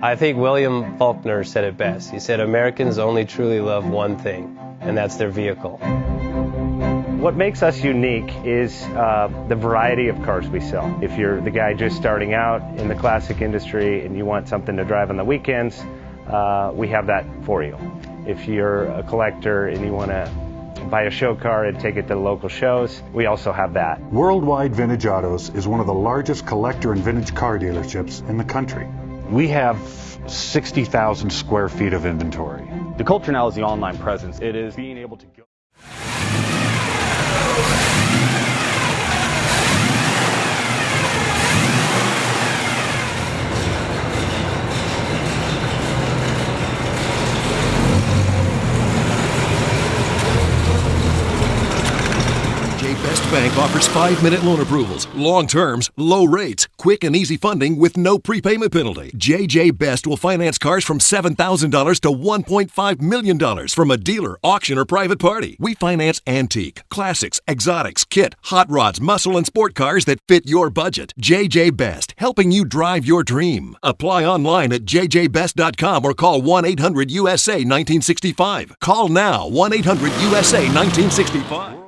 I think William Faulkner said it best. He said, Americans only truly love one thing, and that's their vehicle. What makes us unique is the variety of cars we sell. If you're the guy just starting out in the classic industry and you want something to drive on the weekends, we have that for you. If you're a collector and you want to buy a show car and take it to the local shows, we also have that. Worldwide Vintage Autos is one of the largest collector and vintage car dealerships in the country. We have 60,000 square feet of inventory. The culture now is the online presence. It is being able to go. Best Bank offers 5-minute loan approvals, long terms, low rates, quick and easy funding with no prepayment penalty. JJ Best will finance cars from $7,000 to $1.5 million from a dealer, auction, or private party. We finance antique, classics, exotics, kit, hot rods, muscle, and sport cars that fit your budget. JJ Best, helping you drive your dream. Apply online at jjbest.com or call 1-800-USA-1965. Call now, 1-800-USA-1965.